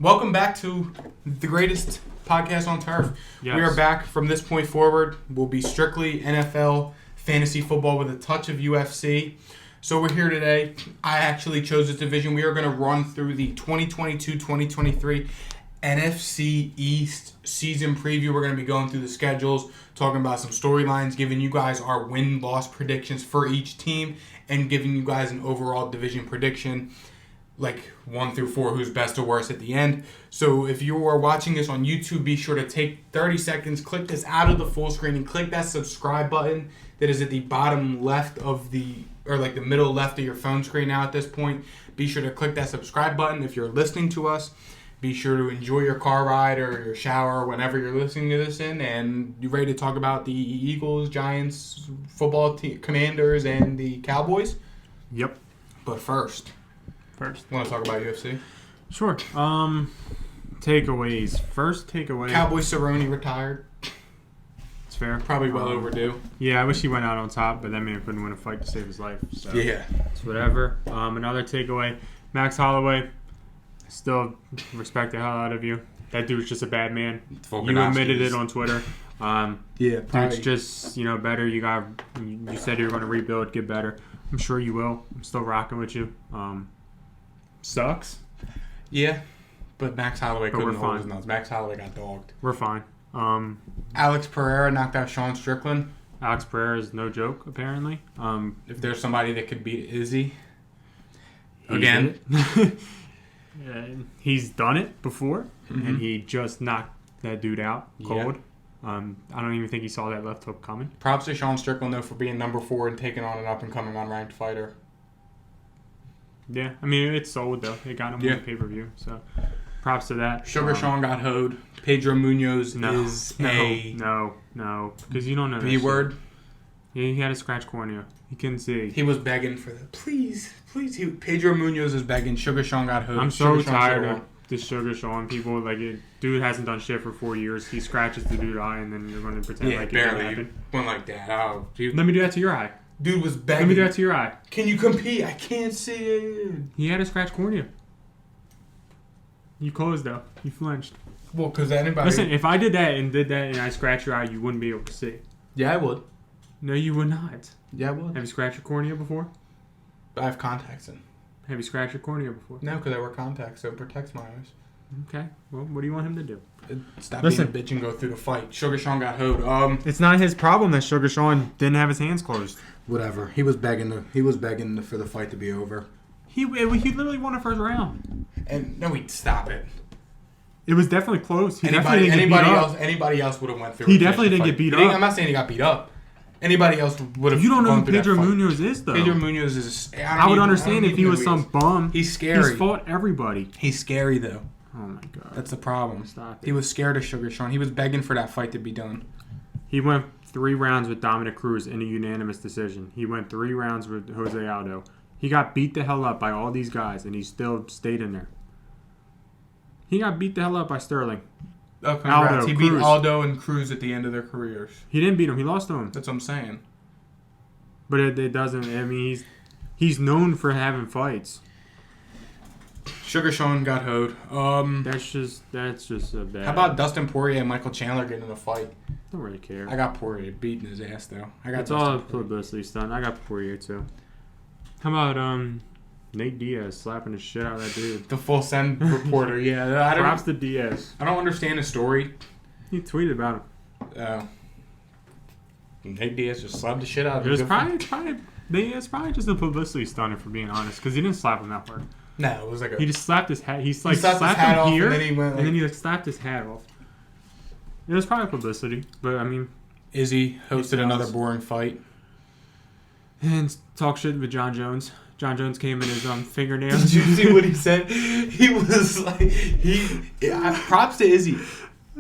Welcome back to the greatest podcast on turf. Yes. We are back from this point forward. We'll be strictly NFL fantasy football with a touch of UFC. So we're here today. I actually chose this division. We are going to run through the 2022-2023 NFC East season preview. We're going to be going through the schedules, talking about some storylines, giving you guys our win-loss predictions for each team, and giving you guys an overall division prediction, like 1 through 4, who's best or worst at the end. So if you are watching this on YouTube, be sure to take 30 seconds, click this out of the full screen, and click that subscribe button that is at the bottom left of the middle left of your phone screen now at this point. Be sure to click that subscribe button if you're listening to us. Be sure to enjoy your car ride or your shower whenever you're listening to this and you ready to talk about the Eagles, Giants, football team, Commanders, and the Cowboys? Yep. But first, want to talk about UFC? Sure. Takeaways. First takeaway. Cowboy Cerrone retired. It's fair. Probably well overdue. Yeah, I wish he went out on top, but that man couldn't win a fight to save his life. So Yeah. it's whatever. Another takeaway. Max Holloway. Still respect the hell out of you. That dude's just a bad man. You admitted it on Twitter. Yeah, Dude's just, better. You said you were going to rebuild, get better. I'm sure you will. I'm still rocking with you. Sucks. Yeah, but Max Holloway But couldn't we're hold fine. his nose. Max Holloway got dogged. We're fine. Alex Pereira knocked out Sean Strickland. Alex Pereira is no joke, apparently. If there's somebody that could beat Izzy, He again. did it. He's done it before, Mm-hmm. and he just knocked that dude out cold. I don't even think he saw that left hook coming. Props to Sean Strickland, though, for being number 4 and taking on an up-and-coming unranked fighter. Yeah, I mean, it's sold, though. It got him on the pay-per-view, so props to that. Sugar Sean got hoed. Pedro Munoz No, is a because you don't know that B-word. shit. Yeah, he had a scratch cornea. He couldn't see. He was begging for the please. Pedro Munoz is begging. Sugar Sean got hoed. I'm so Sugar Sean tired should've of the Sugar Sean people. Like, dude hasn't done shit for 4 years. He scratches the dude's eye, and then you're going to pretend Yeah, like it didn't barely. happen. Went like that. Oh, dude. Let me do that to your eye. Dude was begging. Let me do that to your eye. Can you compete? I can't see it. He had a scratch cornea. You closed, though. You flinched. Well, because anybody... Listen, if I did that and I scratched your eye, you wouldn't be able to see. Yeah, I would. No, you would not. Yeah, I would. Have you scratched your cornea before? I have contacts in. Have you scratched your cornea before? No, because I wear contacts, so it protects my eyes. Okay. Well, what do you want him to do? Stop Listen. being a bitch and go through the fight. Sugar Sean got hoed. It's not his problem that Sugar Sean didn't have his hands closed. Whatever. He was begging. He was begging for the fight to be over. He literally won the first round. And no, he'd stop it. It was definitely close. Anybody else would have went through. He definitely didn't get beat up. I'm not saying he got beat up. Anybody else would have. You don't know gone who through that Pedro fight. Munoz is, though. Pedro Munoz is. I would understand if he was some bum. He's scary. He's fought everybody. He's scary though. Oh my god. That's the problem. Stop it. He was scared of Sugar Sean. He was begging for that fight to be done. He went 3 rounds with Dominic Cruz in a unanimous decision. He went 3 rounds with Jose Aldo. He got beat the hell up by all these guys, and he still stayed in there. He got beat the hell up by Sterling. Oh, congrats. Aldo, He beat Cruz. Aldo and Cruz at the end of their careers. He didn't beat him. He lost to him. That's what I'm saying. But it doesn't. I mean, he's known for having fights. Sugar Sean got hoed. That's just a bad. How about Dustin Poirier and Michael Chandler getting in a fight? Don't really care. I got Poirier beating his ass though. It's all publicity stunt. I got Poirier too. How about Nate Diaz slapping the shit out of that dude? The full send reporter. Yeah, Props to Diaz. I don't understand the story. He tweeted about him. Nate Diaz just slapped the shit out of him. It's probably just a publicity stunt, if we're being honest, because he didn't slap him that hard. No, it was like He just slapped his hat. He slapped slapped his hat him off, here, and then he went and then he slapped his hat off. It was probably publicity, but I mean. Izzy hosted another boring fight. And talk shit with John Jones. John Jones came in his fingernails. Did you see what he said? He was like, props to Izzy.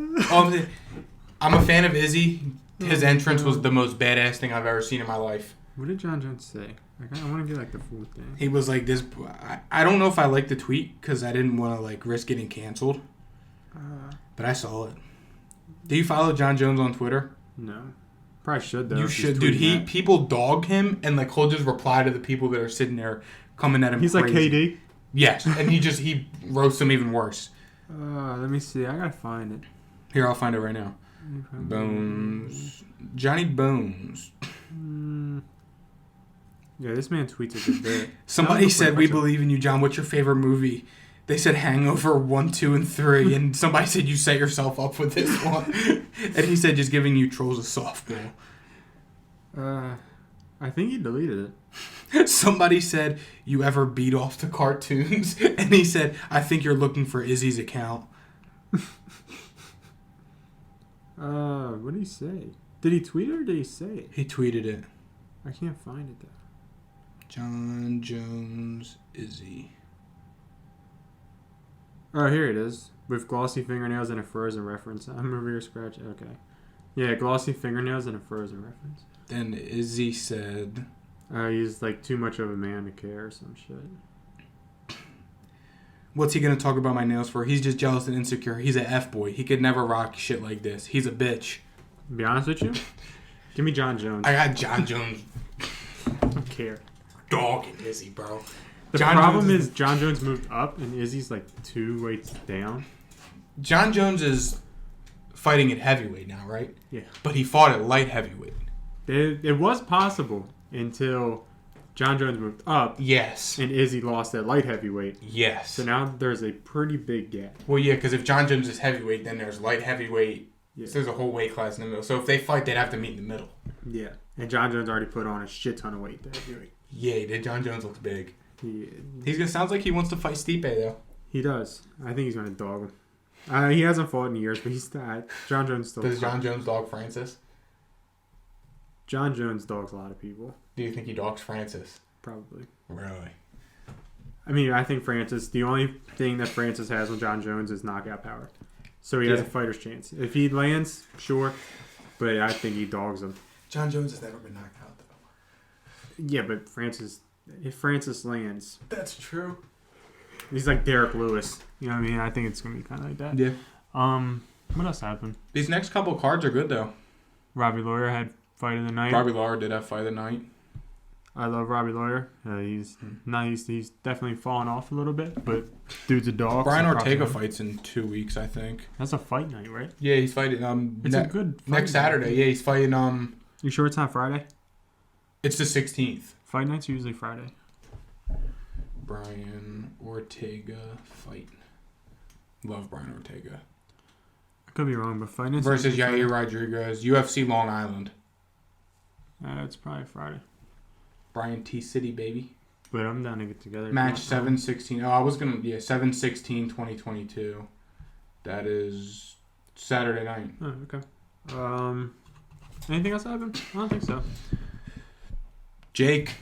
I'm a fan of Izzy. His entrance was the most badass thing I've ever seen in my life. What did John Jones say? I want to get the full thing. He was like this. I don't know if I liked the tweet because I didn't want to risk getting canceled. But I saw it. Do you follow John Jones on Twitter? No. Probably should though. You should, dude. People dog him and he'll just reply to the people that are sitting there coming at him. He's crazy. like KD. Yes, and he roasts them even worse. Let me see. I gotta find it. Here, I'll find it right now. Bones. Johnny Bones. Yeah, this man tweets a good bit. Somebody said, "We believe in you, John. What's your favorite movie?" They said Hangover 1, 2, and 3. And somebody said, "You set yourself up with this one." And he said, "Just giving you trolls a softball." I think he deleted it. Somebody said, "You ever beat off the cartoons?" And he said, "I think you're looking for Izzy's account." What did he say? Did he tweet it or did he say it? He tweeted it. I can't find it though. John Jones Izzy. Oh, here it is. With glossy fingernails and a frozen reference. I'm a rear scratch. Okay. Yeah, glossy fingernails and a frozen reference. Then Izzy said, He's like too much of a man to care or some shit. "What's he going to talk about my nails for? He's just jealous and insecure. He's a F-boy. He could never rock shit like this. He's a bitch." To be honest with you, give me John Jones. I got John Jones. I don't care. Dog and Izzy, bro. The problem is John Jones moved up and Izzy's like 2 weights down. John Jones is fighting at heavyweight now, right? Yeah. But he fought at light heavyweight. It was possible until John Jones moved up. Yes. And Izzy lost at light heavyweight. Yes. So now there's a pretty big gap. Well, yeah, because if John Jones is heavyweight, then there's light heavyweight. Yeah. So there's a whole weight class in the middle. So if they fight, they'd have to meet in the middle. Yeah. And John Jones already put on a shit ton of weight to heavyweight. Yeah, he did. John Jones looks big. He sounds like he wants to fight Stipe, though. He does. I think he's going to dog him. He hasn't fought in years, but he's not. John Jones still. Does John Jones dog Francis? John Jones dogs a lot of people. Do you think he dogs Francis? Probably. Really? I mean, I think Francis, the only thing that Francis has on John Jones is knockout power. So he has a fighter's chance. If he lands, sure. But I think he dogs him. John Jones has never been knocked out, though. Yeah, but if Francis lands. That's true. He's like Derek Lewis. You know what I mean? I think it's going to be kind of like that. Yeah. What else happened? These next couple cards are good, though. Robbie Lawyer had fight of the night. Robbie Lawyer did have fight of the night. I love Robbie Lawyer. He's nice. He's definitely fallen off a little bit, but dude's a dog. Brian Ortega fights in 2 weeks, I think. That's a fight night, right? Yeah, he's fighting. It's a good fight next Saturday. Night. Yeah, he's fighting. You sure it's not Friday? It's the 16th. Fight night's usually Friday. Brian Ortega fight. Love Brian Ortega. I could be wrong, but fight night's versus Yair Rodriguez, UFC Long Island. It's probably Friday. Brian T. City, baby. But I'm down to get together. Match 7/16. Oh, I was going to... Yeah, 7/16/2022. That is Saturday night. Oh, okay. Anything else happened? I don't think so. Jake.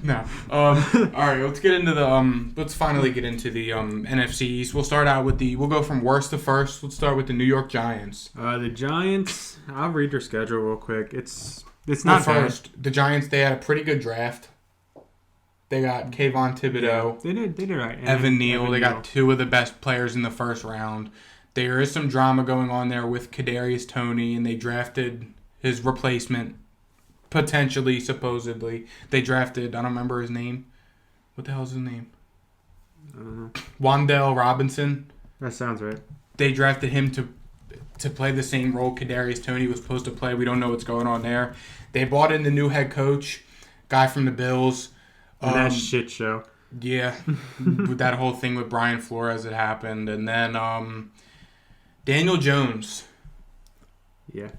No. All right, let's get into the... Let's finally get into the NFC East. We'll start out with We'll go from worst to first. Let's start with the New York Giants. The Giants... I'll read their schedule real quick. It's not first. The Giants, they had a pretty good draft. They got Kayvon Thibodeau. Yeah, they did right. Evan Neal. They got 2 of the best players in the first round. There is some drama going on there with Kadarius Toney, and they drafted his replacement, potentially, supposedly. They drafted, I don't remember his name. What the hell is his name? I don't know. Wan'Dale Robinson. That sounds right. They drafted him to play the same role Kadarius Toney was supposed to play. We don't know what's going on there. They brought in the new head coach, guy from the Bills. That shit show. Yeah, with that whole thing with Brian Flores that happened. And then Daniel Jones. Yeah.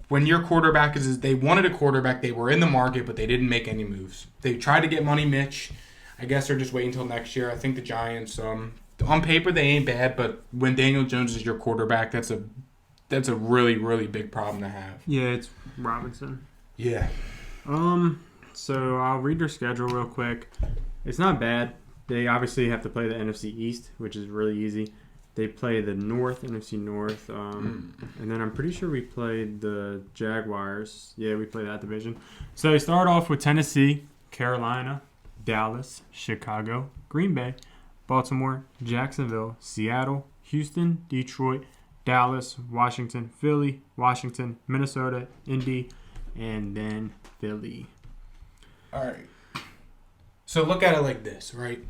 When your quarterback they wanted a quarterback, they were in the market, but they didn't make any moves. They tried to get Money Mitch. I guess they're just waiting until next year. I think the Giants, on paper, they ain't bad, but when Daniel Jones is your quarterback, that's a really, really big problem to have. Yeah, it's Robinson. Yeah. So I'll read their schedule real quick. It's not bad. They obviously have to play the NFC East, which is really easy. They play the NFC North, and then I'm pretty sure we played the Jaguars. Yeah, we play that division. So they start off with Tennessee, Carolina, Dallas, Chicago, Green Bay, Baltimore, Jacksonville, Seattle, Houston, Detroit, Dallas, Washington, Philly, Washington, Minnesota, Indy, and then Philly. All right. So look at it like this, right?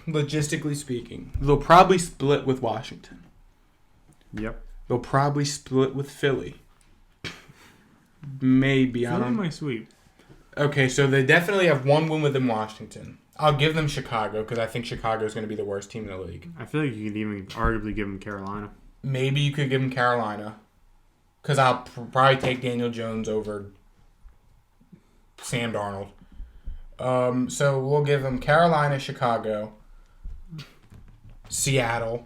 logistically speaking, they'll probably split with Washington. Yep. They'll probably split with Philly. Maybe. I Philly don't. might sweep. Okay, so they definitely have one win within Washington. I'll give them Chicago because I think Chicago is going to be the worst team in the league. I feel like you could even arguably give them Carolina. Maybe you could give them Carolina because I'll probably take Daniel Jones over Sam Darnold. So we'll give them Carolina, Chicago, Seattle,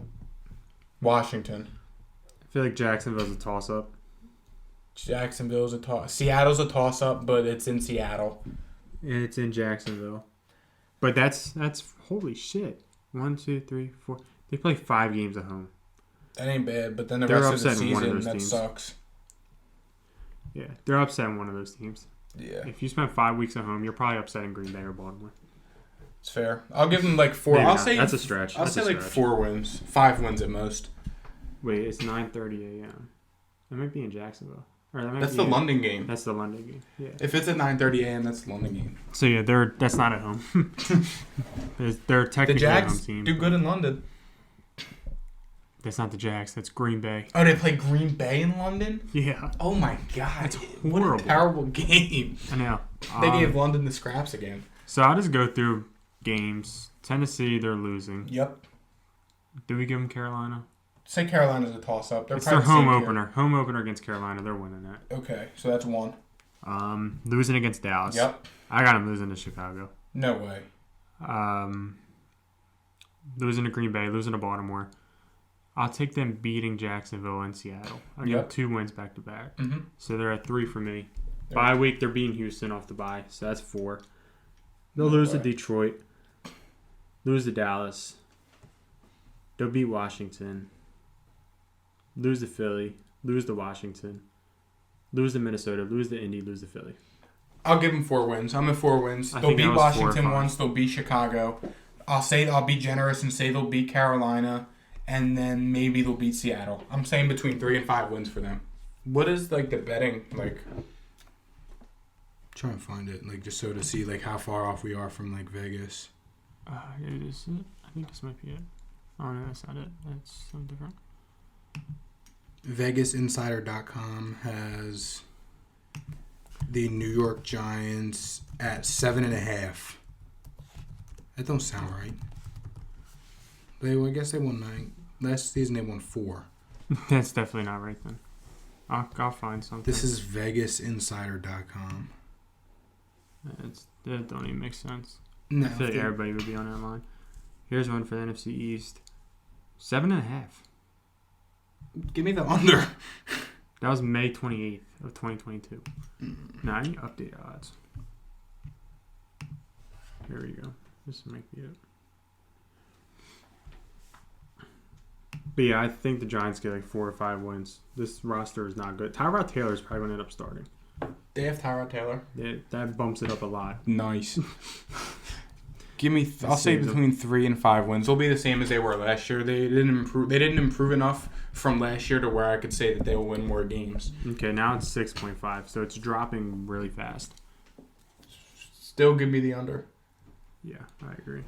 Washington. I feel like Jacksonville's a toss-up. Jacksonville's a toss. Seattle's a toss-up, but it's in Seattle. Yeah, it's in Jacksonville. But that's holy shit. 1, 2, 3, 4. They play 5 games at home. That ain't bad, but then the They're rest of the upsetting one of season, those that teams. sucks. Yeah, they're upsetting one of those teams. Yeah. If you spend 5 weeks at home, you're probably upsetting Green Bay or Baltimore. It's fair. I'll give them like 4. Maybe I'll not. say That's a stretch. I'll That's say a like stretch. 4 wins, 5 wins at most. Wait, it's 9:30 a.m. It might be in Jacksonville. Or that might That's be the in- London game. That's the London game. Yeah. If it's at 9:30 a.m., that's the London game. So yeah, that's not at home. they're The technically a home Jags team. do good in London. That's not the Jags. That's Green Bay. Oh, they play Green Bay in London? Yeah, Oh my god. That's What a horrible. terrible game. I know. They gave London the scraps again. So I'll just go through games. Tennessee, they're losing. Yep. Do we give them Carolina? Say Carolina's a toss-up. It's their home opener. Home opener against Carolina. They're winning that. Okay, so that's 1. Losing against Dallas. Yep. I got them losing to Chicago. No way. Losing to Green Bay. Losing to Baltimore. I'll take them beating Jacksonville and Seattle. I got 2 wins back to back. Mm-hmm. So they're at 3 for me. There. Bye week, they're beating Houston off the bye. So that's 4. They'll lose to Detroit. Lose to Dallas. They'll beat Washington. Lose to Philly. Lose to Washington. Lose to Minnesota. Lose to Indy. Lose to Philly. I'll give them 4 wins. I'm at 4 wins. I They'll think beat that was 4 or Washington 5. once. They'll beat Chicago. I'll be generous and say they'll beat Carolina, and then maybe they'll beat Seattle. I'm saying between 3 and 5 wins for them. What is like the betting like? Trying to find it like just so to see like how far off we are from like Vegas. It is it. I think this might be it. Oh no, that's not it. That's something different. VegasInsider.com has the New York Giants at 7.5. That don't sound right. I guess they won 9. Last season they won 4. That's definitely not right then. I'll find something. This is VegasInsider.com. That don't even make sense. No, I feel like everybody would be on that line. Here's one for the NFC East. 7.5. give me the under. That was May 28th of 2022. Now I need update odds. Here we go. This might be it. But yeah, I think the Giants get like 4 or 5 wins. This roster is not good. Tyrod Taylor is probably going to end up starting. They have Tyrod Taylor. That bumps it up a lot. Nice. Give me. I'll say between 3 and 5 wins. They'll be the same as they were last year. They didn't improve. They didn't improve enough from last year to where I could say that they will win more games. Okay, now it's 6.5, so it's dropping really fast. Still, give me the under. Yeah, I agree.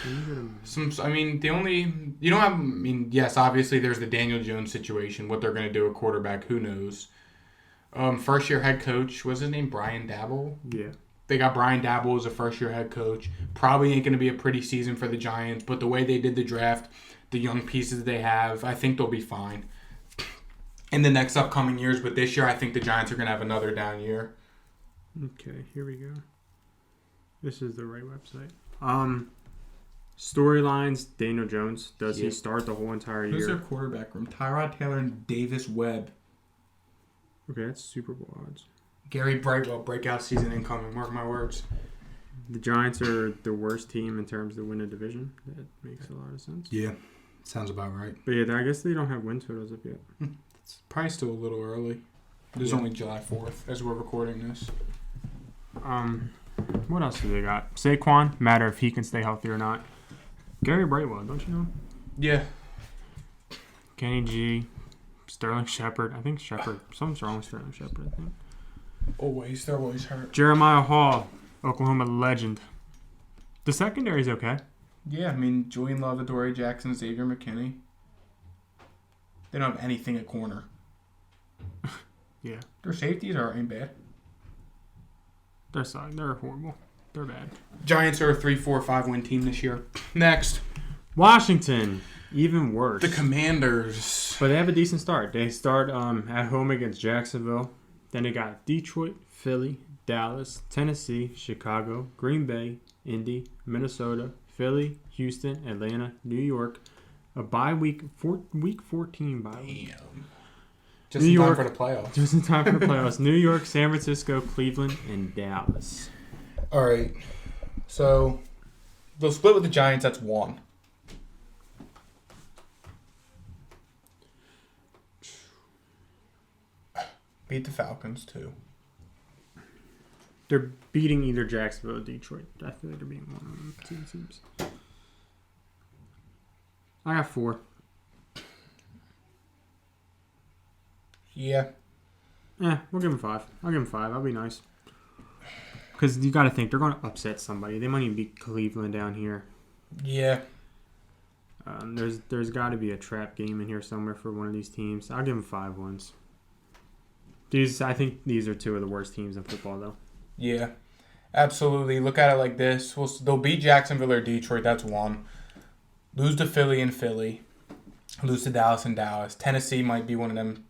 The only you don't have. I mean, yes, obviously there's the Daniel Jones situation. What they're going to do at quarterback, who knows? First year head coach, what's his name? Brian Daboll. Yeah. They got Brian Daboll as a first year head coach. Probably ain't going to be a pretty season for the Giants, but the way they did the draft, the young pieces they have, I think they'll be fine in the next upcoming years. But this year, I think the Giants are going to have another down year. Okay, here we go. This is the right website. Storylines, Daniel Jones. Does he start the whole entire year? Who's their quarterback room? Tyrod Taylor and Davis Webb. Okay, that's Super Bowl odds. Gary Brightwell, breakout season incoming. Mark my words. The Giants are the worst team in terms of win a division. That makes a lot of sense. Yeah, sounds about right. But yeah, I guess they don't have win totals up yet. It's probably still a little early. It's only July 4th as we're recording this. What else do they got? Saquon, matter if he can stay healthy or not. Gary Brightwell, don't you know? Yeah. Kenny G, Sterling Shepard. I think Shepard. Something's wrong with Sterling Shepard, I think. They're always hurt. Jeremiah Hall, Oklahoma legend. The secondary's okay. Yeah, I mean, Julian Love, Adoree Jackson, Xavier McKinney. They don't have anything at corner. Yeah. Their safeties ain't bad. They're sorry. They're horrible. They're bad. Giants are a 3-4-5 win team this year. Next. Washington. Even worse. The Commanders. But they have a decent start. They start at home against Jacksonville. Then they got Detroit, Philly, Dallas, Tennessee, Chicago, Green Bay, Indy, Minnesota, Philly, Houston, Atlanta, New York. A bye week, week 14 bye week. Damn. Just New in York, time for the playoffs. Just in time for the playoffs. New York, San Francisco, Cleveland, and Dallas. All right. So, they'll split with the Giants. That's 1. Beat the Falcons, 2. They're beating either Jacksonville or Detroit. I feel like they're beating one of them two teams. I got 4. Yeah. We'll give them 5. I'll give them 5. I'll be nice. Because you got to think, they're going to upset somebody. They might even beat Cleveland down here. Yeah. There's got to be a trap game in here somewhere for one of these teams. I'll give them 5 wins. I think these are 2 of the worst teams in football, though. Yeah. Absolutely. Look at it like this. They'll beat Jacksonville or Detroit. That's 1. Lose to Philly and Philly. Lose to Dallas and Dallas. Tennessee might be one of them.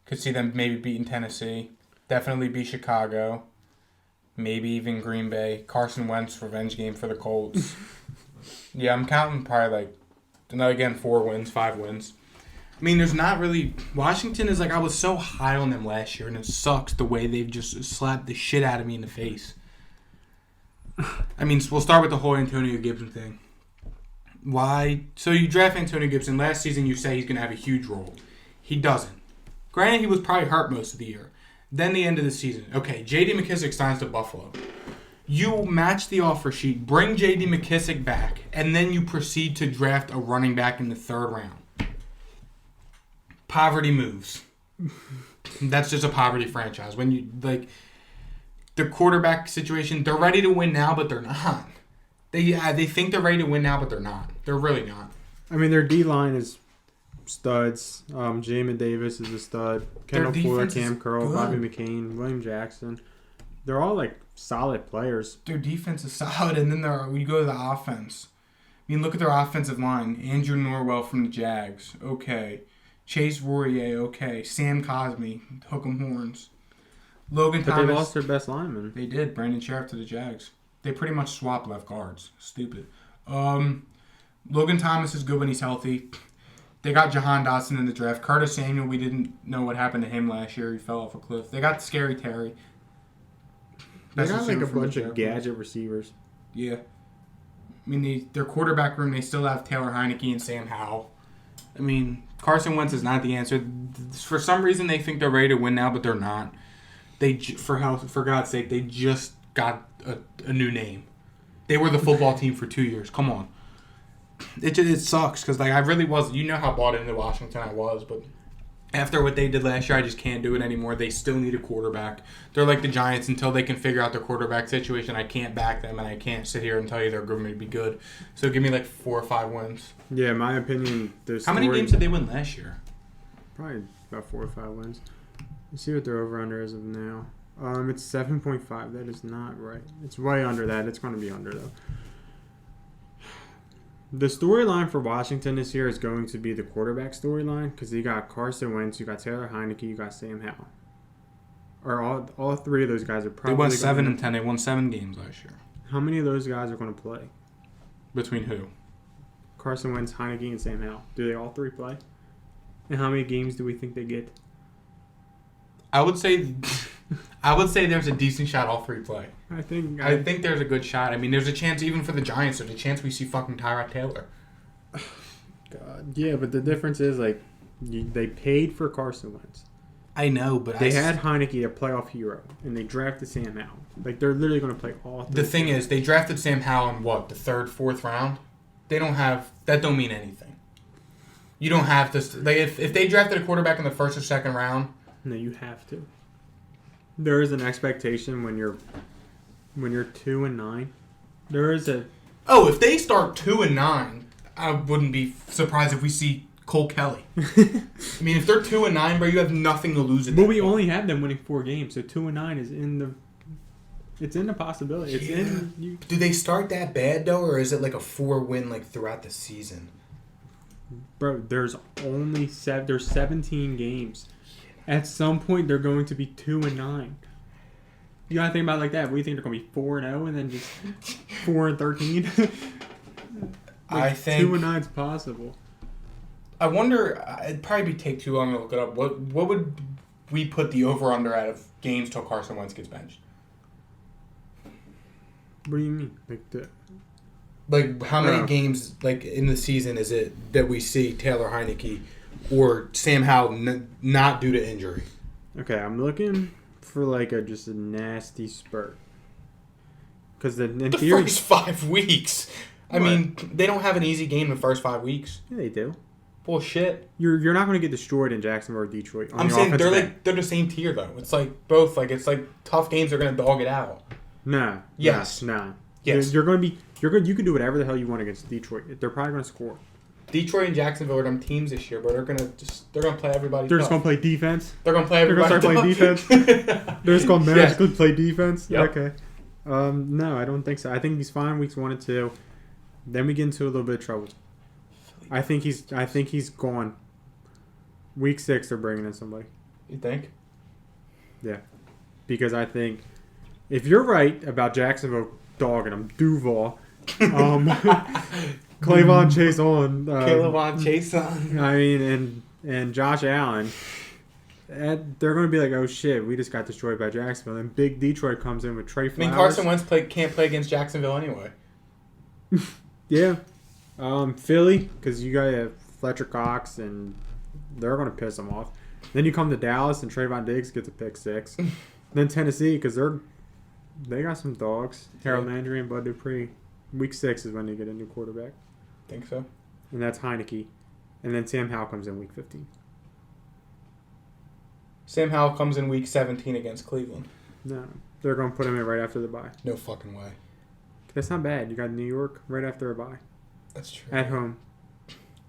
Could see them maybe beating Tennessee. Definitely beat Chicago. Maybe even Green Bay. Carson Wentz revenge game for the Colts. Yeah, I'm counting probably again 4 wins, 5 wins. I mean, there's not really... Washington is I was so high on them last year, and it sucks the way they've just slapped the shit out of me in the face. I mean, we'll start with the whole Antonio Gibson thing. Why? So you draft Antonio Gibson. Last season, you say he's going to have a huge role. He doesn't. Granted, he was probably hurt most of the year. Then the end of the season. Okay, J.D. McKissick signs to Buffalo. You match the offer sheet, bring J.D. McKissick back, and then you proceed to draft a running back in the 3rd round. Poverty moves. That's just a poverty franchise. When you, the quarterback situation, they're ready to win now, but they're not. They think they're ready to win now, but they're not. They're really not. I mean, their D-line is studs. Jamin Davis is a stud. Kendall Fuller, Cam Curl, Bobby McCain, William Jackson. They're all solid players. Their defense is solid, and then we go to the offense. I mean, look at their offensive line. Andrew Norwell from the Jags. Okay. Chase Rourier. Okay. Sam Cosmi. Hook 'em horns. Logan Thomas. But they lost their best lineman. They did. Brandon Sheriff to the Jags. They pretty much swapped left guards. Stupid. Logan Thomas is good when he's healthy. They got Jahan Dotson in the draft. Curtis Samuel, we didn't know what happened to him last year. He fell off a cliff. They got Scary Terry. They got a bunch of gadget receivers. Yeah. I mean, their quarterback room, they still have Taylor Heineke and Sam Howell. I mean, Carson Wentz is not the answer. For some reason, they think they're ready to win now, but they're not. For God's sake, they just got a new name. They were the football team for 2 years. Come on. It sucks because I really was. You know how bought into Washington I was, but after what they did last year, I just can't do it anymore. They still need a quarterback. They're like the Giants until they can figure out their quarterback situation. I can't back them, and I can't sit here and tell you they're going to be good. So give me 4 or 5 wins. Yeah, in my opinion, how many games did they win last year? Probably about 4 or 5 wins. Let's see what their over/under is of now. It's 7.5. That is not right. It's way under that. It's going to be under though. The storyline for Washington this year is going to be the quarterback storyline because you got Carson Wentz, you got Taylor Heineke, you got Sam Howell. Or all 3 of those guys are probably. They won 7-10. They won 7 games last year. How many of those guys are going to play? Between who? Carson Wentz, Heineke, and Sam Howell. Do they all 3 play? And how many games do we think they get? I would say there's a decent shot all 3 play. I think there's a good shot. I mean, there's a chance even for the Giants. There's a chance we see fucking Tyrod Taylor. God, yeah, but the difference is they paid for Carson Wentz. I know, but they had Heineke, a playoff hero, and they drafted Sam Howell. They're literally going to play all 3. The thing is, they drafted Sam Howell in the 3rd, 4th round. They don't have that. Don't mean anything. You don't have to. If they drafted a quarterback in the 1st or 2nd round. No, you have to. There is an expectation when you're 2-9. There is Oh, if they start 2-9, I wouldn't be surprised if we see Cole Kelly. I mean, if they're 2-9, bro, you have nothing to lose. But we only have them winning 4 games, so 2-9 is in the. It's in the possibility. It's in. Do they start that bad though, or is it like a 4-win like throughout the season? Bro, there's only there's 17 games. At some point, they're going to be 2-9. You gotta think about it like that. We think they're gonna be 4-0 and then just 4-13. I think 2-9 is possible. I wonder. It'd probably take too long to look it up. What would we put the over under out of games till Carson Wentz gets benched? What do you mean? Like how many games like in the season is it that we see Taylor Heineke or Sam Howell not due to injury? Okay, I'm looking for like just a nasty spurt. Because the first 5 weeks. I mean, they don't have an easy game the first 5 weeks. Yeah, they do. Bullshit. You're not going to get destroyed in Jacksonville or Detroit. I'm saying they're the same tier though. It's like both. Like it's like tough games. They're going to dog it out. Nah. Yes. Nah. Yes. You're going to be. You can do whatever the hell you want against Detroit. They're probably going to score. Detroit and Jacksonville are them teams this year, but they're gonna play everybody. They're just gonna play defense. They're gonna play everybody. They're gonna start playing defense. They're just gonna magically play defense. Yep. Okay. No, I don't think so. I think he's fine weeks 1 and 2. Then we get into a little bit of trouble. I think he's gone. Week 6, they're bringing in somebody. You think? Yeah, because I think if you're right about Jacksonville dogging them, Duval. Clavon Chase on. Clavon Chase on. I mean, and Josh Allen. They're going to be like, oh shit, we just got destroyed by Jacksonville. And big Detroit comes in with Trey Flowers. I mean, Carson Wentz can't play against Jacksonville anyway. Yeah. Philly, because you got Fletcher Cox, and they're going to piss them off. Then you come to Dallas, and Trayvon Diggs gets a pick 6. Then Tennessee, because they got some dogs. Harold Landry and Bud Dupree. Week 6 is when they get a new quarterback. Think so? And that's Heineke. And then Sam Howell comes in week 15. Sam Howell comes in week 17 against Cleveland. No. They're going to put him in right after the bye. No fucking way. That's not bad. You got New York right after a bye. That's true. At home.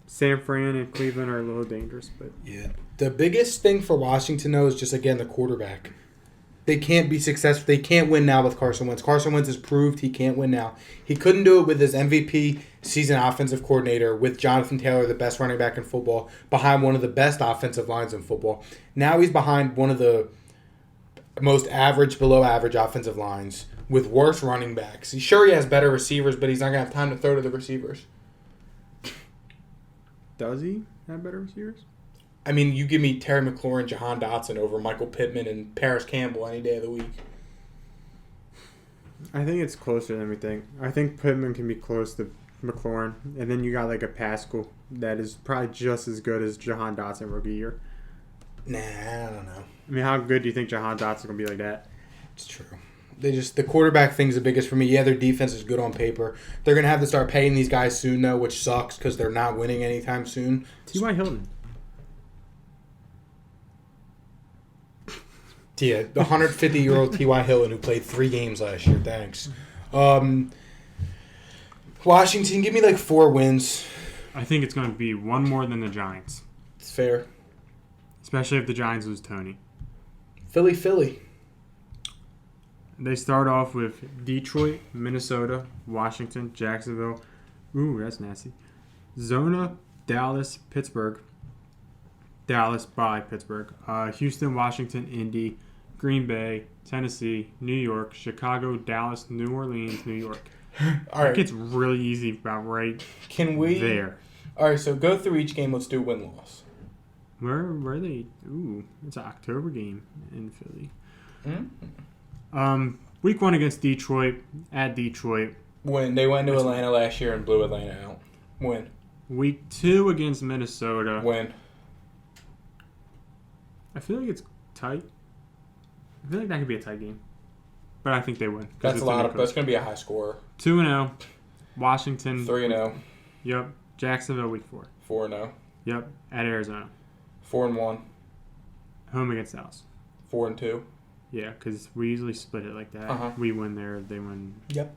San Fran and Cleveland are a little dangerous, but yeah. The biggest thing for Washington, though, is just, again, the quarterback. They can't be successful. They can't win now with Carson Wentz. Carson Wentz has proved he can't win now. He couldn't do it with his MVP season offensive coordinator, with Jonathan Taylor, the best running back in football, behind one of the best offensive lines in football. Now he's behind one of the most average, below average offensive lines with worse running backs. He's sure he has better receivers, but he's not going to have time to throw to the receivers. Does he have better receivers? I mean, you give me Terry McLaurin, Jahan Dotson over Michael Pittman and Paris Campbell any day of the week. I think it's closer than we think. I think Pittman can be close to McLaurin. And then you got like a Pascal that is probably just as good as Jahan Dotson rookie year. Nah, I don't know. I mean, how good do you think Jahan Dotson's going to be like that? It's true. The quarterback thing's the biggest for me. Yeah, their defense is good on paper. They're going to have to start paying these guys soon, though, which sucks because they're not winning anytime soon. T.Y. Hilton. Yeah, the 150-year-old T.Y. Hilton who played 3 games last year. Thanks. Washington, give me like 4 wins. I think it's going to be one more than the Giants. It's fair. Especially if the Giants lose Tony. Philly. They start off with Detroit, Minnesota, Washington, Jacksonville. Ooh, that's nasty. Zona, Dallas, Pittsburgh. Dallas by Pittsburgh. Houston, Washington, Indy, Green Bay, Tennessee, New York, Chicago, Dallas, New Orleans, New York. All right. It gets really easy about right there. All right, so go through each game. Let's do win-loss. Where are they? Ooh, it's an October game in Philly. Mm-hmm. Week 1 against Detroit, at Detroit. Win. They went to Atlanta last year and blew Atlanta out. Win. Week 2 against Minnesota. Win. I feel like it's tight. I feel like that could be a tight game. But I think they win. That's going to be a high scorer. 2-0. Washington. 3-0. Yep. Jacksonville week 4. 4-0. Yep. At Arizona. 4-1. Home against Dallas. 4-2. Yeah, because we usually split it like that. Uh-huh. We win there, they win. Yep.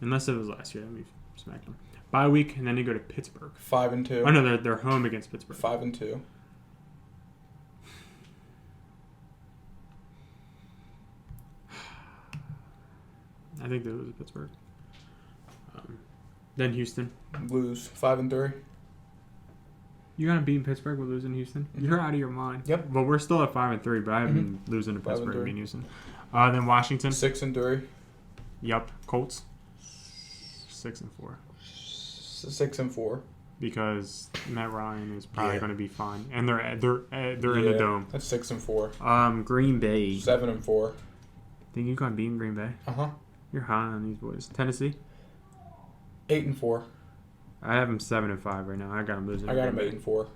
Unless it was last year, that'd be Smacked them. Bye week, and then they go to Pittsburgh. 5-2. Oh, no, they're home against Pittsburgh. 5-2. I think they lose to Pittsburgh. Then Houston. Lose 5-3. You got to beat Pittsburgh with losing Houston? Mm-hmm. You're out of your mind. Yep. But we're still at 5-3, but I have been losing to Pittsburgh and beating Houston. Then Washington. 6-3. Yep. Colts. 6-4. 6-4. Because Matt Ryan is probably going to be fine, and they're in the dome. That's 6-4. Green Bay. 7-4. Think you got beating Green Bay? You're high on these boys. Tennessee. 8-4. I have them 7-5 right now. I got them losing. I got them 8-4.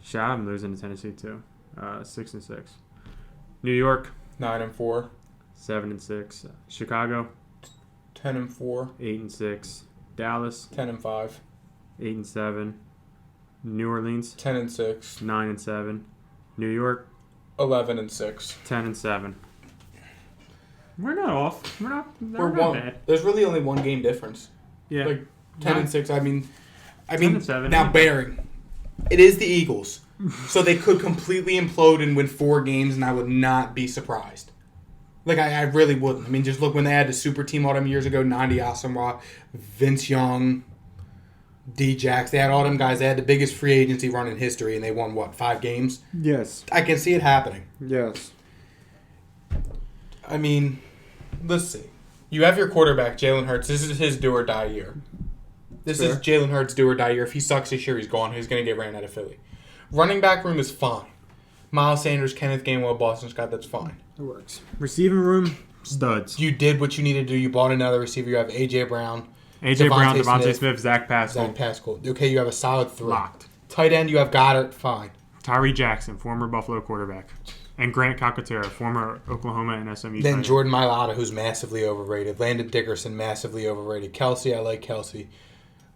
Shit, I have them losing to Tennessee too. 6-6. New York. 9-4. 7-6. Chicago. 10-4. 8-6. Dallas. 10-5. 8-7. New Orleans. 10-6. 9-7. New York. 11-6. 10-7. We're not off. We're not bad. There's really only one game difference. Yeah. Like 10-6. I mean, 10-7. now bearing, it is the Eagles, so they could completely implode and win 4 games, and I would not be surprised. Like I really wouldn't. I mean, just look when they had the super team all them years ago: 90 Asamoah, Vince Young, D-Jax. They had all them guys. They had the biggest free agency run in history, and they won 5 games. Yes. I can see it happening. Yes. I mean, let's see. You have your quarterback, Jalen Hurts. This is his do or die year. This is Jalen Hurts' do or die year. If he sucks this year, he's gone. He's going to get ran out of Philly. Running back room is fine. Miles Sanders, Kenneth Gainwell, Boston Scott, that's fine. It works. Receiving room, studs. You did what you needed to do. You bought another receiver. You have A.J. Brown. Devontae Smith, Zach Pascal. Zach Pascal. Okay, you have a solid 3. Locked. Tight end, you have Goddard. Fine. Tyree Jackson, former Buffalo quarterback. And Grant Calcaterra, former Oklahoma and SMU Then player. Jordan Mailata, who's massively overrated. Landon Dickerson, massively overrated. Kelsey, I like Kelsey.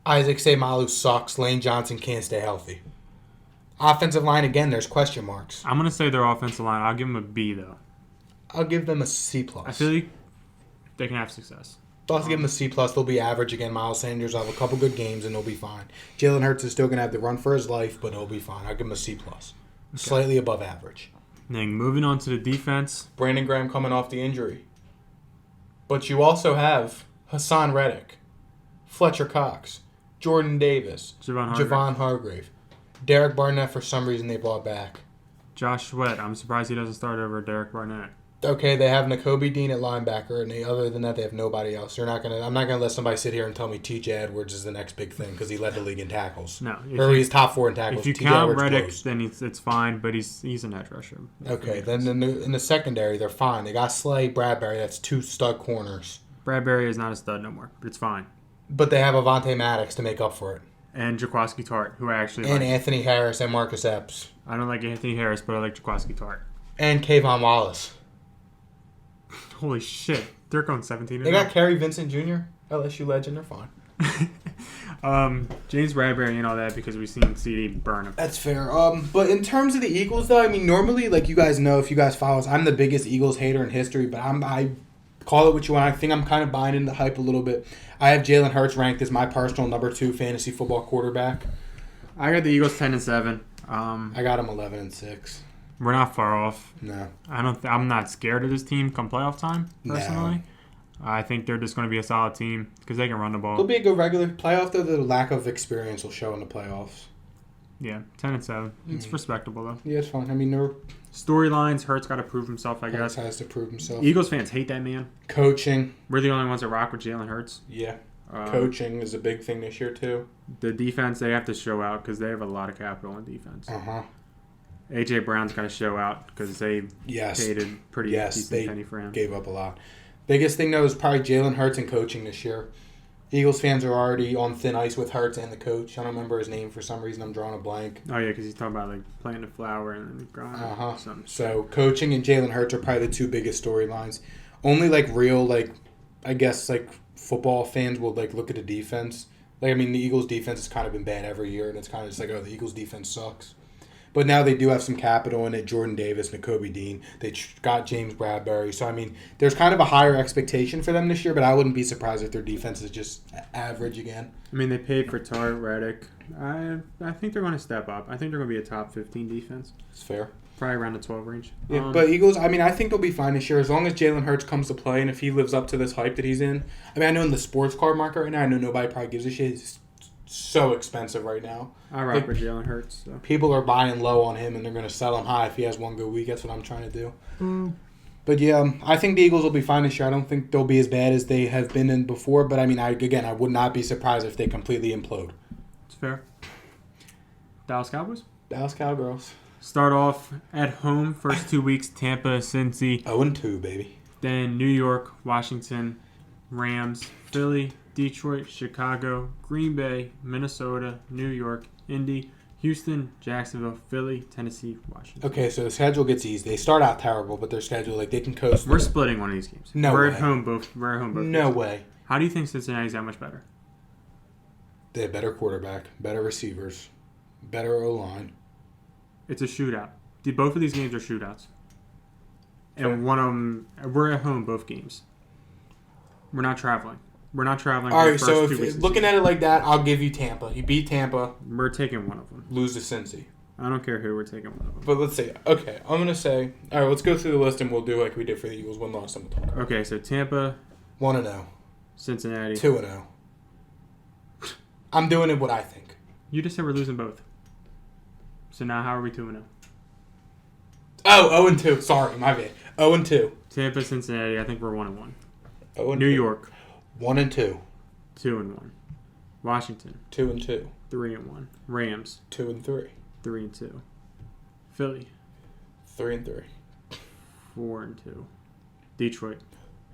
Isaac Seumalo sucks. Lane Johnson can't stay healthy. Offensive line, again, there's question marks. I'm going to say their offensive line. I'll give them a B, though. I'll give them a C+. I feel like they can have success. I'll give them a C+. They'll be average again. Miles Sanders will have a couple good games, and they'll be fine. Jalen Hurts is still going to have to run for his life, but he'll be fine. I'll give him a C+. Slightly above average. Then moving on to the defense. Brandon Graham coming off the injury. But you also have Hassan Reddick, Fletcher Cox, Jordan Davis, Javon Hargrave. Derek Barnett, for some reason, they brought back. Josh Sweat. I'm surprised he doesn't start over Derek Barnett. Okay, they have Nakobe Dean at linebacker, and other than that, they have nobody else. I'm not gonna let somebody sit here and tell me T.J. Edwards is the next big thing because he led the league in tackles. No, he's top 4 in tackles. If you T.J. count Edwards Reddick, blows. then it's fine. But he's an edge rusher. Okay, then in the secondary, they're fine. They got Slay, Bradbury. That's 2 stud corners. Bradbury is not a stud no more, but it's fine. But they have Avonte Maddox to make up for it. And Jaquaski Tart, who I actually and like. Anthony Harris and Marcus Epps. I don't like Anthony Harris, but I like Jaquaski Tart. And Kayvon Wallace. Holy shit. They're going 17. They got Kerry Vincent Jr., LSU legend. They're fine. James Bradbury and all that because we've seen CD burn him. That's fair. But in terms of the Eagles, though, I mean, normally, like you guys know, if you guys follow us, I'm the biggest Eagles hater in history, but I call it what you want. I think I'm kind of buying into the hype a little bit. I have Jalen Hurts ranked as my personal number 2 fantasy football quarterback. I got the Eagles 10-7. I got them 11-6. We're not far off. No. I'm not scared of this team come playoff time, personally. No. I think they're just going to be a solid team because they can run the ball. They'll be a good regular playoff, though. The lack of experience will show in the playoffs. Yeah, 10-7. It's respectable, though. Yeah, it's fine. I mean, Storylines, Hurts got to prove himself, I guess. Hurts has to prove himself. Eagles fans hate that man. Coaching. We're the only ones that rock with Jalen Hurts. Yeah. Coaching is a big thing this year, too. The defense, they have to show out because they have a lot of capital in defense. Uh-huh. A.J. Brown's got to show out because they paid a pretty decent penny for him. Gave up a lot. Biggest thing, though, is probably Jalen Hurts and coaching this year. Eagles fans are already on thin ice with Hurts and the coach. I don't remember his name for some reason. I'm drawing a blank. Oh, yeah, because he's talking about, like, planting a flower and then growing something. So, coaching and Jalen Hurts are probably the 2 biggest storylines. Only, like, real, like, I guess, like, football fans will, like, look at the defense. Like, I mean, the Eagles' defense has kind of been bad every year, and it's kind of just like, oh, the Eagles' defense sucks. But now they do have some capital in it. Jordan Davis, Nakobe Dean. They got James Bradbury. So, I mean, there's kind of a higher expectation for them this year, but I wouldn't be surprised if their defense is just average again. I mean, they paid for Tart, Reddick. I think they're going to step up. I think they're going to be a top 15 defense. It's fair. Probably around the 12 range. Yeah, but Eagles, I mean, I think they'll be fine this year as long as Jalen Hurts comes to play and if he lives up to this hype that he's in. I mean, I know in the sports card market right now, I know nobody probably gives a shit. He's so expensive right now. I rock with Jalen Hurts. So. People are buying low on him and they're going to sell him high if he has one good week. That's what I'm trying to do. But yeah, I think the Eagles will be fine this year. I don't think they'll be as bad as they have been in before. But I mean, I would not be surprised if they completely implode. It's fair. Dallas Cowboys? Dallas Cowgirls. Start off at home, first 2 weeks, Tampa, Cincy. 0-2, baby. Then New York, Washington, Rams, Philly, Detroit, Chicago, Green Bay, Minnesota, New York, Indy, Houston, Jacksonville, Philly, Tennessee, Washington. Okay, so the schedule gets easy. They start out terrible, but their schedule, like, they can coast. We're splitting one of these games. No we're way. At home both. We're at home both. No games. way. How do you think Cincinnati's that much better? They have better quarterback, better receivers, better O-line. It's a shootout. Both of these games are shootouts. And one of them, we're at home both games. We're not traveling. We're not traveling. All for the right, first so 2 if weeks looking at it like that, I'll give you Tampa. You beat Tampa, we're taking one of them. lose to Cincy. I don't care who, we're taking one of them. But let's see. Okay, I'm going to say, all right, let's go through the list and we'll do like we did for the Eagles. One loss and we'll talk. Okay, so Tampa, 1-0. Cincinnati. 2-0. I'm doing it what I think. You just said we're losing both. So now how are we 2-0? Oh, 0-2. Sorry, my bad. 0-2. Tampa, Cincinnati, I think we're 1-1. 0-2. New York, 1-2. 2-1. Washington, 2-2. 3-1. Rams, 2-3. 3-2. Philly, 3-3. 4-2. Detroit,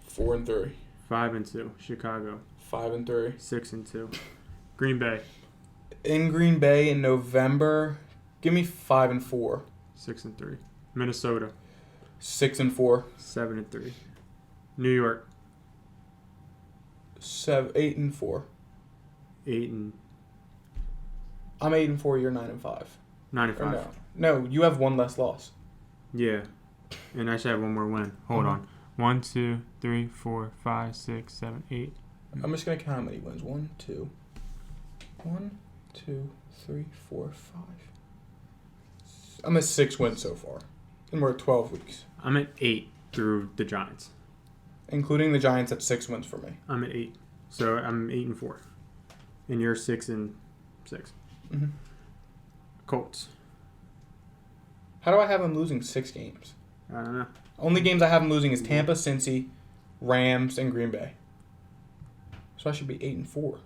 4-3. 5-2. Chicago, 5-3. 6-2. Green Bay, In Green Bay in November, give me 5-4. 6-3. Minnesota, 6-4. 7-3. New York, 8-4. 8 and I'm 8-4. You're 9-5. 9-5. Or no, you have one less loss. Yeah, and I should have one more win. Hold on. 1, 2, 3, 4, 5, 6, 7, 8. I'm just gonna count how many wins. 1, 2, 3, 4, 5. I'm at 6 wins so far, and we're at 12 weeks, I'm at 8 through the Giants. including the Giants at 6 wins for me. I'm at 8, so I'm 8-4, and you're 6-6. Mm-hmm. Colts. How do I have them losing 6 games? I don't know. Only games I have them losing is Tampa, Cincy, Rams, and Green Bay. So I should be 8-4.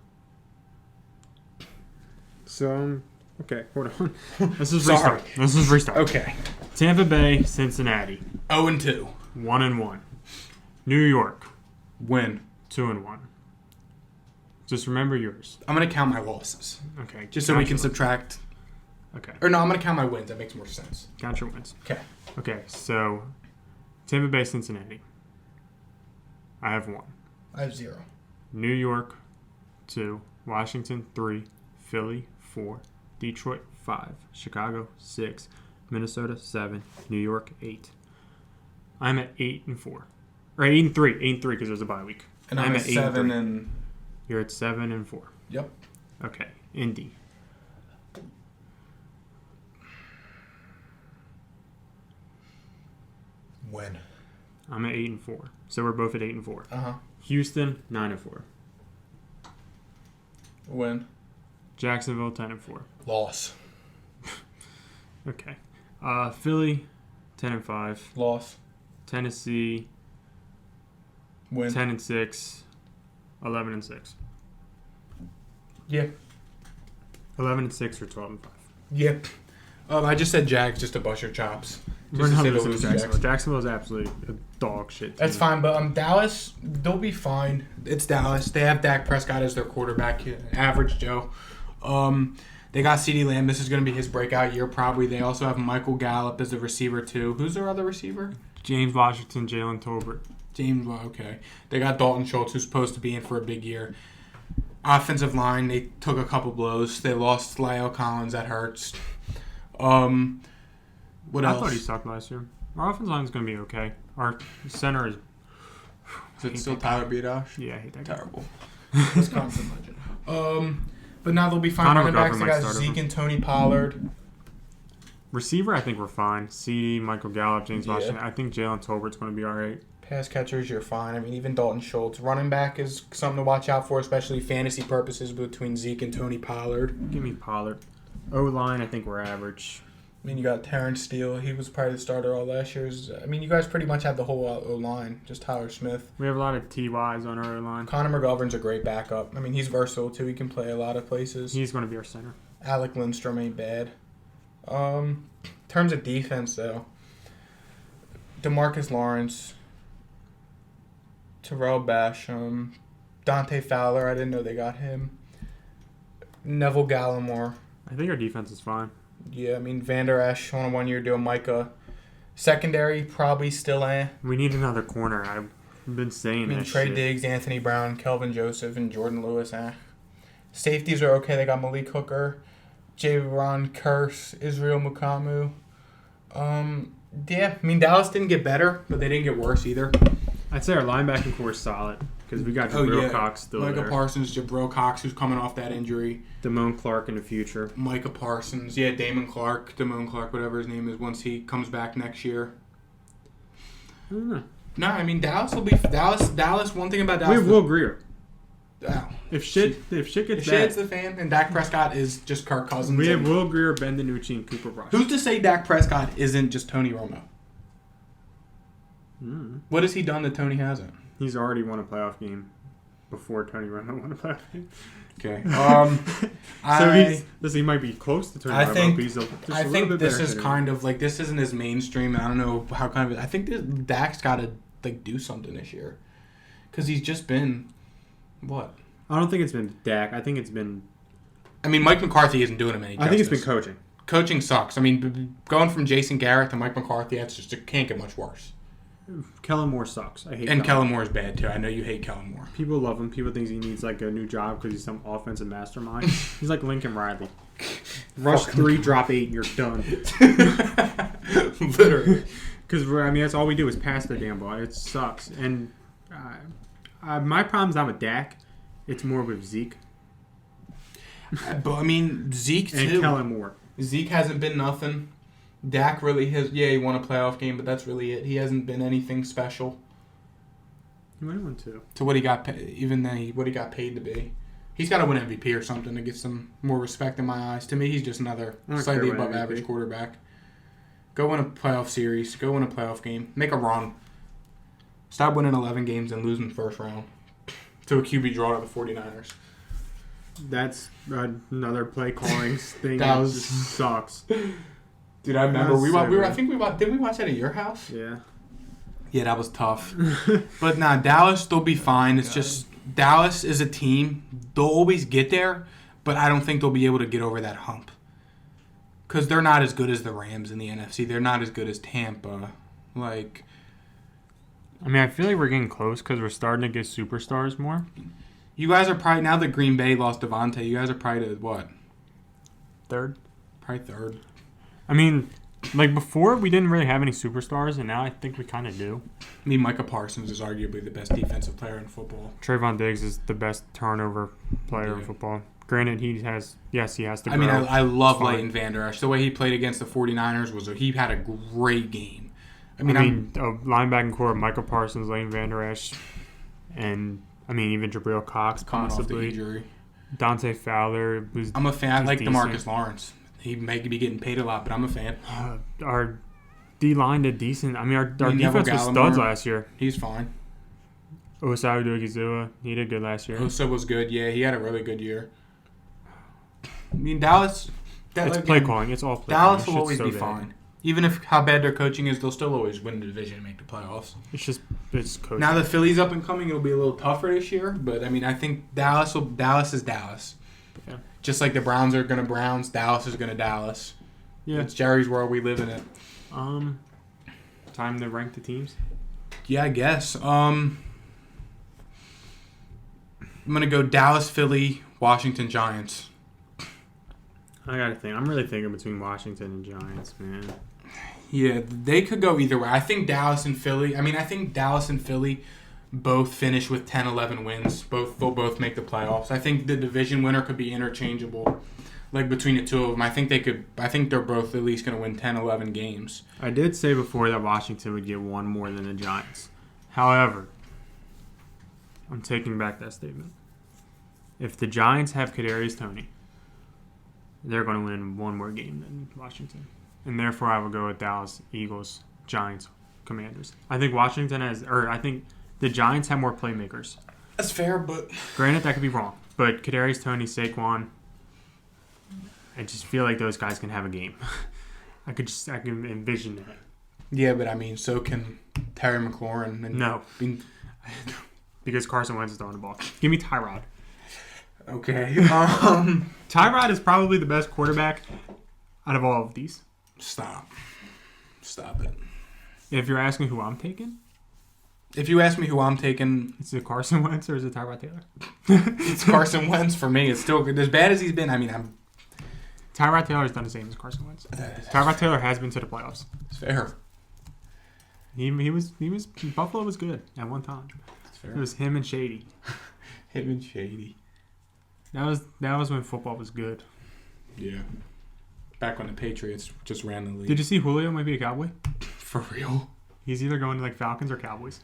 So okay, hold on. Let's just Sorry. restart. Okay. Tampa Bay, Cincinnati, 0-2. 1-1. New York, Win. 2-1. Just remember yours. I'm gonna count my losses, Okay. just so we count can your- subtract. Okay. Or no, I'm gonna count my wins. That makes more sense. Count your wins. Okay. Okay, so Tampa Bay, Cincinnati. I have 1. I have 0. New York, 2. Washington, 3. Philly, 4. Detroit, 5. Chicago, 6. Minnesota, 7. New York, 8. I'm at 8-4. Or 8-3. 8-3 because there's a bye week. And I'm at 7 8-3. and. You're at 7-4. Yep. Okay. Indy. Win. I'm at 8-4. So we're both at 8-4. Uh-huh. Houston, 9-4. Win. Jacksonville, 10-4. Loss. Okay. Philly, 10-5. Loss. Tennessee, Win. 10-6. 11-6. Yeah. 11-6 or 12-5. Yep. I just said Jags just to bust your chops. We're Just to not say they'll losing to lose to Jacksonville. Jacksonville's absolutely a dog shit team. That's fine, but Dallas, they'll be fine. It's Dallas. They have Dak Prescott as their quarterback, average Joe. They got CeeDee Lamb. This is going to be his breakout year, probably. They also have Michael Gallup as the receiver, too. Who's their other receiver? James Washington, Jalen Tolbert. James, well, okay. They got Dalton Schultz, who's supposed to be in for a big year. Offensive line, they took a couple blows. They lost Lyle Collins. That hurts. What I else? thought he sucked last year. Our offensive line is going to be okay. Our center is... Is it still Tyler Biodosh? Yeah, I hate that guy. Terrible. Wisconsin legend. But now they'll be fine. Connor Running backs, McGovern they might got start over. Zeke and Tony Pollard. Receiver, I think we're fine. CD, Michael Gallup, James Yeah. Washington. I think Jalen Tolbert's going to be all right. Pass catchers, you're fine. I mean, even Dalton Schultz. Running back is something to watch out for, especially fantasy purposes between Zeke and Tony Pollard. Give me Pollard. O-line, I think we're average. I mean, you got Terrence Steele. He was probably the starter all last year's. I mean, you guys pretty much have the whole O-line. Just Tyler Smith. We have a lot of TYs on our O-line. Connor McGovern's a great backup. I mean, he's versatile, too. He can play a lot of places. He's going to be our center. Alec Lindstrom ain't bad. In terms of defense, though, DeMarcus Lawrence, Terrell Basham, Dante Fowler. I didn't know they got him. Neville Gallimore. I think our defense is fine. Yeah, I mean, Van Der Esch on a one-year deal. Micah. Secondary, probably still We need another corner. I've been saying I mean, that Trey shit. Diggs, Anthony Brown, Kelvin Joseph, and Jordan Lewis. Safeties are okay. They got Malik Hooker, Javon Curse, Israel Mukamu. Yeah, I mean, Dallas didn't get better, but they didn't get worse either. I'd say our linebacking core is solid because we got Jabril Cox still Micah there. Parsons, Jabril Cox, who's coming off that injury. Damone Clark in the future. Micah Parsons. Yeah, Damon Clark, Damone Clark, whatever his name is, once he comes back next year. I don't know. No, I mean, Dallas will be... Dallas, one thing about We Dallas... have Will Greer. Oh. If shit gets If bad, Shad's the fan, and Dak Prescott is just Kirk Cousins. we have and- Will Greer, Ben DiNucci, and Cooper Rush. Who's to say Dak Prescott isn't just Tony Romo? What has he done that Tony hasn't? He's already won a playoff game before Tony Romo won a playoff game. Okay. So he might be close to Tony I Romo, think- but he's just I a little think bit this better is than kind of like this isn't as mainstream. I don't know how kind of. I think Dak's got to like do something this year, because he's just been what? I don't think it's been Dak. I think it's been. I mean, Mike McCarthy isn't doing him any justice. I think it's been coaching. Coaching sucks. I mean, going from Jason Garrett to Mike McCarthy, it can't get much worse. Kellen Moore sucks. I hate. And Kellen Moore's bad too. I know you hate Kellen Moore. People love him. People think he needs like a new job because he's some offensive mastermind. He's like Lincoln Riley. Rush 3, drop 8, you're done. Literally. Because I mean, that's all we do is pass the damn ball. It sucks. And my problem's not with Dak. It's more with Zeke But I mean, Zeke and too. Kellen Moore. Zeke hasn't been nothing. Dak really has. Yeah, he won a playoff game, but that's really it. He hasn't been anything special He might have won 2. to what he got. What he got paid to be. He's got to win MVP or something to get some more respect in my eyes. To me, he's just another I don't slightly care about above MVP. average quarterback. Go win a playoff series. Go win a playoff game. Make a run. Stop winning 11 games and losing the first round to a QB draw to the 49ers. That's another play calling thing. That that was- just sucks. Dude, I remember That's so I good. think did we watch that at your house? Yeah. Yeah, that was tough. But nah, Dallas, they'll be fine. It's just Dallas is a team. They'll always get there, but I don't think they'll be able to get over that hump. Because they're not as good as the Rams in the NFC. They're not as good as Tampa. Like, I mean, I feel like we're getting close because we're starting to get superstars more. you guys are probably, now that Green Bay lost Devontae, you guys are probably to what? Third. Probably third. I mean, like before we didn't really have any superstars, and now I think we kind of do. I mean, Micah Parsons is arguably the best defensive player in football. Trayvon Diggs is the best turnover player in Yeah. football. Granted, he has to grow. I mean, I love Fine. Leighton Vander Esch. The way he played against the 49ers he had a great game. I mean, a linebacking core of Michael Parsons, Lane Vander Esch, and I mean even Jabril Cox coming off the possibly. injury. Dante Fowler was. I'm a fan. I he's like decent. DeMarcus Lawrence. He may be getting paid a lot, but I'm a fan. Our D line did decent. I mean, our Neville defense was studs Gallimore. last year. He's fine. Osayi Odigizua, he did good last year. Osa was good. Yeah, he had a really good year. I mean, Dallas. It's play calling. It's all play Dallas calling. will It's always so be bad. fine. Even if how bad their coaching is, they'll still always win the division and make the playoffs. It's coaching. Now the Phillies up and coming, it'll be a little tougher this year. But I mean, I think Dallas is Dallas. Yeah. Just like the Browns are gonna Browns, Dallas is gonna Dallas. Yeah. It's Jerry's world. We live in it. Time to rank the teams. Yeah, I guess. I'm gonna go Dallas, Philly, Washington, Giants. I gotta think. I'm really thinking between Washington and Giants, man. Yeah, they could go either way. I think Dallas and Philly both finish with 10, 11 wins. They'll both make the playoffs. I think the division winner could be interchangeable, like between the two of them. I think they're both at least going to win 10, 11 games. I did say before that Washington would get one more than the Giants. However, I'm taking back that statement. If the Giants have Kadarius Toney, they're going to win one more game than Washington. And therefore, I will go with Dallas, Eagles, Giants, Commanders. I think I think the Giants have more playmakers. That's fair, but Granted, that could be wrong. But Kadarius Toney, Saquon, I just feel like those guys can have a game. I can envision that. yeah, but I mean, so can Terry McLaurin. And No. Because Carson Wentz is throwing the ball. Give me Tyrod. Okay. Tyrod is probably the best quarterback out of all of these. Stop it. If you're asking who I'm taking, If you ask me who I'm taking, is it Carson Wentz or is it Tyrod Taylor? it's Carson Wentz for me. It's still good. As bad as he's been, I mean, Tyrod Taylor's done the same as Carson Wentz. Tyrod Taylor has been to the playoffs. It's fair. He was Buffalo was good at one time. It's fair. It was him and Shady. Him and Shady. That was when football was good. Yeah. Back when the Patriots just ran the league. Did you see Julio might be a Cowboy? For real? He's either going to like Falcons or Cowboys.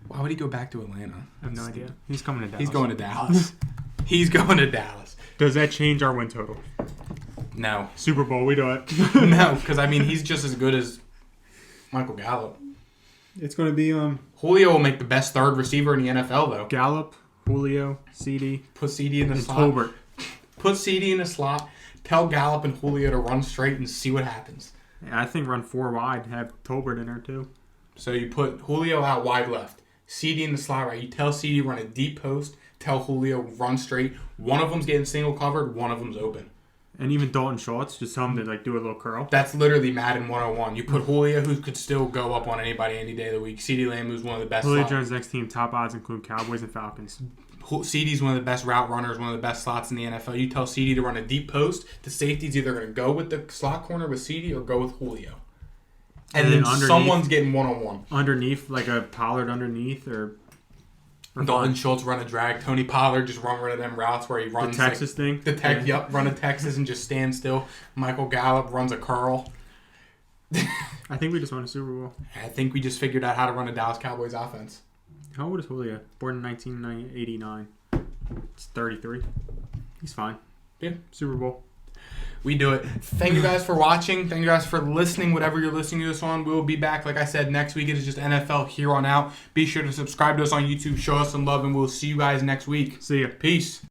Why would he go back to Atlanta? I have no idea. He's coming to Dallas. He's going to Dallas. He's going to Dallas. Does that change our win total? No. Super Bowl, we do it. No, because I mean, he's just as good as Michael Gallup. It's going to be Julio will make the best third receiver in the NFL, though. Gallup, Julio, CD, Put CD in the and slot. Tolbert. Put CD in the slot. Tell Gallup and Julio to run straight and see what happens. Yeah, I think run 4 wide. Have Tolbert in there too. So you put Julio out wide left. CD in the slot right. You tell CD run a deep post. Tell Julio run straight. One of them's getting single covered. One of them's open. And even Dalton Schultz, just tell him to like do a little curl. That's literally Madden 101. You put Julio, who could still go up on anybody any day of the week. CeeDee Lamb, who's one of the best. Julio Jones' next team top odds include Cowboys and Falcons. CeeDee's one of the best route runners, one of the best slots in the NFL. You tell CeeDee to run a deep post. The safety's either going to go with the slot corner with CeeDee or go with Julio. And then someone's getting one-on-one. Underneath, like a Pollard underneath or Dalton Schultz run a drag. Tony Pollard just run one of them routes where he runs the Texas thing. Run a Texas and just stand still. Michael Gallup runs a curl. I think we just won a Super Bowl. I think we just figured out how to run a Dallas Cowboys offense. How old is Julio? Born in 1989. It's 33. He's fine. Yeah. Super Bowl. We do it. Thank you guys for watching. Thank you guys for listening, whatever you're listening to this on. We will be back, like I said, next week. It is just NFL here on out. Be sure to subscribe to us on YouTube. Show us some love, and we'll see you guys next week. See ya. Peace.